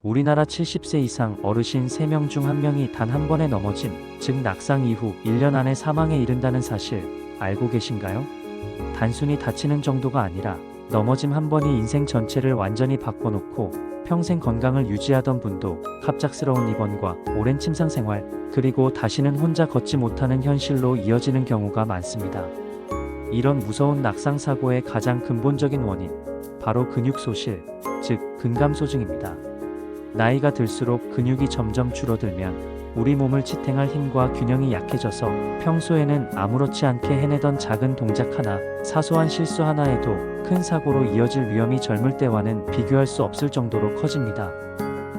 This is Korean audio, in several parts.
우리나라 70세 이상 어르신 3명 중 1명이 단 한 번의 넘어짐, 즉 낙상 이후 1년 안에 사망에 이른다는 사실 알고 계신가요? 단순히 다치는 정도가 아니라 넘어짐 한 번이 인생 전체를 완전히 바꿔놓고 평생 건강을 유지하던 분도 갑작스러운 입원과 오랜 침상 생활, 그리고 다시는 혼자 걷지 못하는 현실로 이어지는 경우가 많습니다. 이런 무서운 낙상 사고의 가장 근본적인 원인, 바로 근육 소실, 즉 근감소증입니다. 나이가 들수록 근육이 점점 줄어들면 우리 몸을 지탱할 힘과 균형이 약해져서 평소에는 아무렇지 않게 해내던 작은 동작 하나, 사소한 실수 하나에도 큰 사고로 이어질 위험이 젊을 때와는 비교할 수 없을 정도로 커집니다.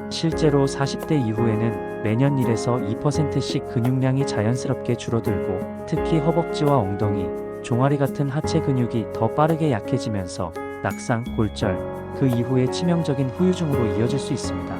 실제로 40대 이후에는 매년 1에서 2%씩 근육량이 자연스럽게 줄어들고, 특히 허벅지와 엉덩이, 종아리 같은 하체 근육이 더 빠르게 약해지면서 낙상, 골절, 그 이후에 치명적인 후유증으로 이어질 수 있습니다.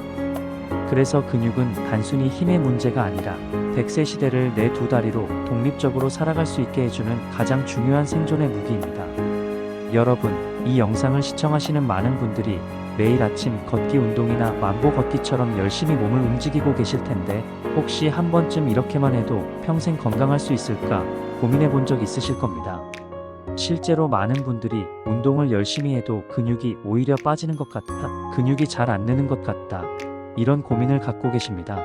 그래서 근육은 단순히 힘의 문제가 아니라 100세 시대를 내 두 다리로 독립적으로 살아갈 수 있게 해주는 가장 중요한 생존의 무기입니다. 여러분, 이 영상을 시청하시는 많은 분들이 매일 아침 걷기 운동이나 만보 걷기처럼 열심히 몸을 움직이고 계실 텐데, 혹시 한 번쯤 이렇게만 해도 평생 건강할 수 있을까 고민해 본 적 있으실 겁니다. 실제로 많은 분들이 운동을 열심히 해도 근육이 오히려 빠지는 것 같다, 근육이 잘 안 느는 것 같다, 이런 고민을 갖고 계십니다.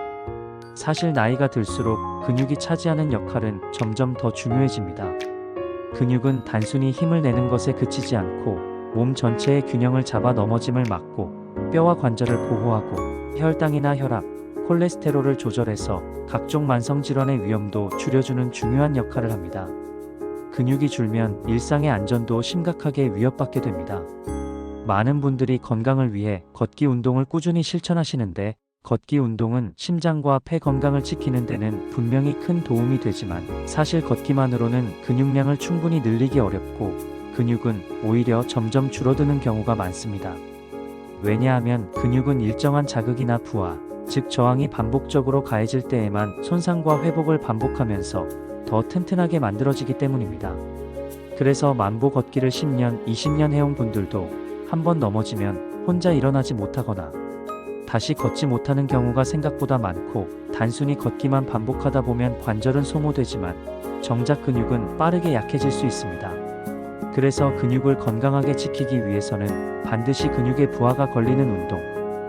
사실 나이가 들수록 근육이 차지하는 역할은 점점 더 중요해집니다. 근육은 단순히 힘을 내는 것에 그치지 않고 몸 전체의 균형을 잡아 넘어짐을 막고, 뼈와 관절을 보호하고, 혈당이나 혈압, 콜레스테롤을 조절해서 각종 만성질환의 위험도 줄여주는 중요한 역할을 합니다. 근육이 줄면 일상의 안전도 심각하게 위협받게 됩니다. 많은 분들이 건강을 위해 걷기 운동을 꾸준히 실천하시는데, 걷기 운동은 심장과 폐 건강을 지키는 데는 분명히 큰 도움이 되지만, 사실 걷기만으로는 근육량을 충분히 늘리기 어렵고, 근육은 오히려 점점 줄어드는 경우가 많습니다. 왜냐하면 근육은 일정한 자극이나 부하, 즉 저항이 반복적으로 가해질 때에만 손상과 회복을 반복하면서 더 튼튼하게 만들어지기 때문입니다. 그래서 만보 걷기를 10년, 20년 해온 분들도 한 번 넘어지면 혼자 일어나지 못하거나 다시 걷지 못하는 경우가 생각보다 많고, 단순히 걷기만 반복하다 보면 관절은 소모되지만 정작 근육은 빠르게 약해질 수 있습니다. 그래서 근육을 건강하게 지키기 위해서는 반드시 근육에 부하가 걸리는 운동,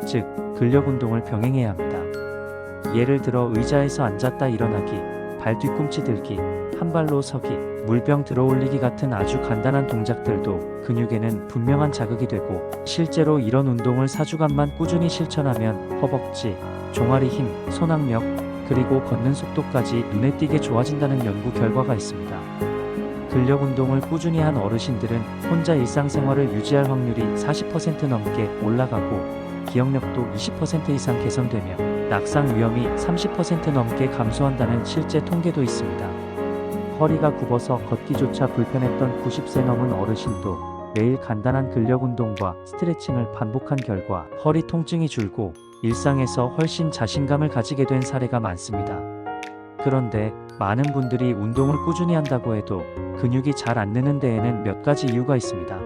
즉 근력 운동을 병행해야 합니다. 예를 들어 의자에서 앉았다 일어나기, 발 뒤꿈치 들기, 한 발로 서기, 물병 들어 올리기 같은 아주 간단한 동작들도 근육에는 분명한 자극이 되고, 실제로 이런 운동을 4주간만 꾸준히 실천하면 허벅지, 종아리 힘, 손握력, 그리고 걷는 속도까지 눈에 띄게 좋아진다는 연구 결과가 있습니다. 근력 운동을 꾸준히 한 어르신들은 혼자 일상생활을 유지할 확률이 40% 넘게 올라가고, 기억력도 20% 이상 개선되며 낙상 위험이 30% 넘게 감소한다는 실제 통계도 있습니다. 허리가 굽어서 걷기조차 불편했던 90세 넘은 어르신도 매일 간단한 근력 운동과 스트레칭을 반복한 결과 허리 통증이 줄고 일상에서 훨씬 자신감을 가지게 된 사례가 많습니다. 그런데 많은 분들이 운동을 꾸준히 한다고 해도 근육이 잘 안 느는 데에는 몇 가지 이유가 있습니다.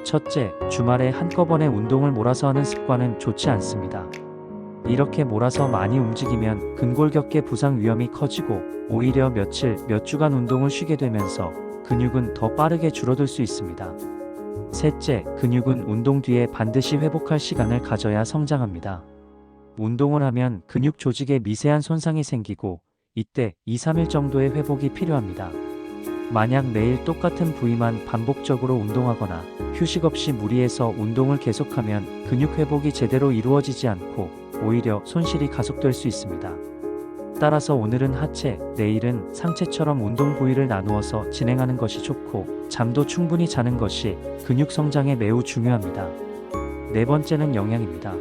첫째, 주말에 한꺼번에 운동을 몰아서 하는 습관은 좋지 않습니다. 이렇게 몰아서 많이 움직이면 근골격계 부상 위험이 커지고, 오히려 며칠, 몇 주간 운동을 쉬게 되면서 근육은 더 빠르게 줄어들 수 있습니다. 셋째, 근육은 운동 뒤에 반드시 회복할 시간을 가져야 성장합니다. 운동을 하면 근육 조직에 미세한 손상이 생기고, 이때 2-3일 정도의 회복이 필요합니다. 만약 매일 똑같은 부위만 반복적으로 운동하거나 휴식 없이 무리해서 운동을 계속하면 근육 회복이 제대로 이루어지지 않고 오히려 손실이 가속될 수 있습니다. 따라서 오늘은 하체, 내일은 상체처럼 운동 부위를 나누어서 진행하는 것이 좋고, 잠도 충분히 자는 것이 근육 성장에 매우 중요합니다. 네 번째는 영양입니다.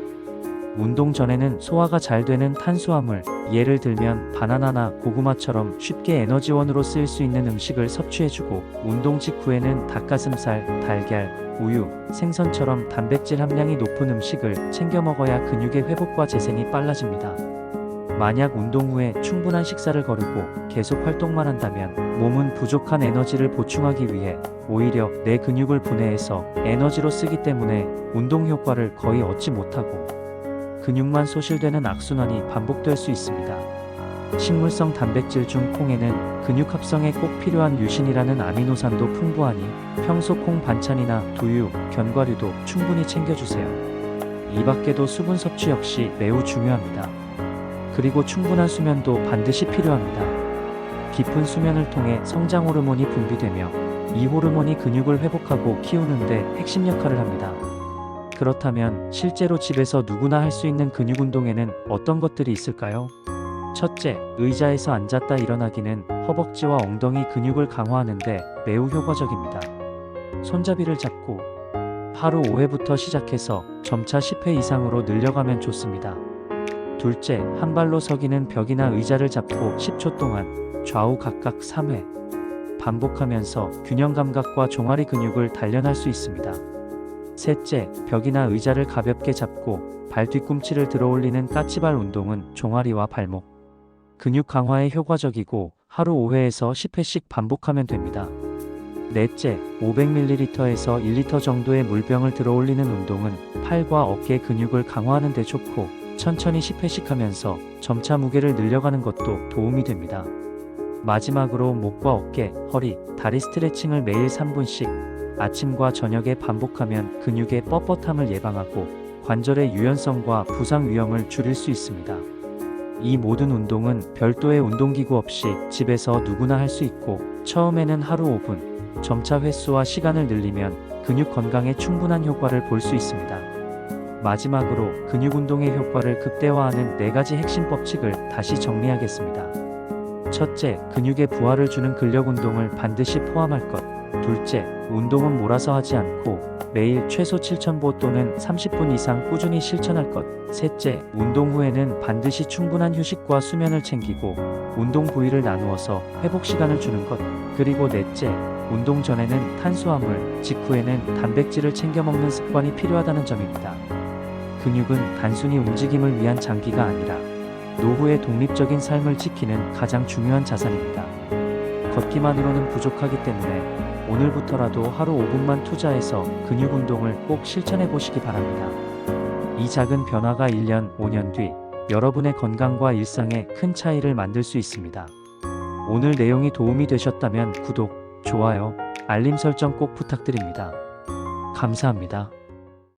운동 전에는 소화가 잘 되는 탄수화물, 예를 들면 바나나나 고구마처럼 쉽게 에너지원으로 쓰일 수 있는 음식을 섭취해주고, 운동 직후에는 닭가슴살, 달걀, 우유, 생선처럼 단백질 함량이 높은 음식을 챙겨 먹어야 근육의 회복과 재생이 빨라집니다. 만약 운동 후에 충분한 식사를 거르고 계속 활동만 한다면 몸은 부족한 에너지를 보충하기 위해 오히려 내 근육을 분해해서 에너지로 쓰기 때문에 운동 효과를 거의 얻지 못하고, 근육만 소실되는 악순환이 반복될 수 있습니다. 식물성 단백질 중 콩에는 근육 합성에 꼭 필요한 류신이라는 아미노산도 풍부하니 평소 콩 반찬이나 두유, 견과류도 충분히 챙겨주세요. 이 밖에도 수분 섭취 역시 매우 중요합니다. 그리고 충분한 수면도 반드시 필요합니다. 깊은 수면을 통해 성장 호르몬이 분비되며 이 호르몬이 근육을 회복하고 키우는데 핵심 역할을 합니다. 그렇다면 실제로 집에서 누구나 할 수 있는 근육 운동에는 어떤 것들이 있을까요? 첫째, 의자에서 앉았다 일어나기는 허벅지와 엉덩이 근육을 강화하는데 매우 효과적입니다. 손잡이를 잡고 하루 5회부터 시작해서 점차 10회 이상으로 늘려가면 좋습니다. 둘째, 한 발로 서기는 벽이나 의자를 잡고 10초 동안 좌우 각각 3회 반복하면서 균형 감각과 종아리 근육을 단련할 수 있습니다. 셋째, 벽이나 의자를 가볍게 잡고 발 뒤꿈치를 들어 올리는 까치발 운동은 종아리와 발목 근육 강화에 효과적이고 하루 5회에서 10회씩 반복하면 됩니다. 넷째, 500ml에서 1리터 정도의 물병을 들어 올리는 운동은 팔과 어깨 근육을 강화하는 데 좋고 천천히 10회씩 하면서 점차 무게를 늘려가는 것도 도움이 됩니다. 마지막으로 목과 어깨, 허리, 다리 스트레칭을 매일 3분씩 아침과 저녁에 반복하면 근육의 뻣뻣함을 예방하고 관절의 유연성과 부상 위험을 줄일 수 있습니다. 이 모든 운동은 별도의 운동기구 없이 집에서 누구나 할 수 있고 처음에는 하루 5분, 점차 횟수와 시간을 늘리면 근육 건강에 충분한 효과를 볼 수 있습니다. 마지막으로 근육 운동의 효과를 극대화하는 4가지 핵심 법칙을 다시 정리하겠습니다. 첫째, 근육에 부하를 주는 근력 운동을 반드시 포함할 것. 둘째, 운동은 몰아서 하지 않고 매일 최소 7,000보 또는 30분 이상 꾸준히 실천할 것. 셋째, 운동 후에는 반드시 충분한 휴식과 수면을 챙기고 운동 부위를 나누어서 회복 시간을 주는 것. 그리고 넷째, 운동 전에는 탄수화물, 직후에는 단백질을 챙겨 먹는 습관이 필요하다는 점입니다. 근육은 단순히 움직임을 위한 장기가 아니라 노후의 독립적인 삶을 지키는 가장 중요한 자산입니다. 걷기만으로는 부족하기 때문에 오늘부터라도 하루 5분만 투자해서 근육 운동을 꼭 실천해 보시기 바랍니다. 이 작은 변화가 1년, 5년 뒤 여러분의 건강과 일상에 큰 차이를 만들 수 있습니다. 오늘 내용이 도움이 되셨다면 구독, 좋아요, 알림 설정 꼭 부탁드립니다. 감사합니다.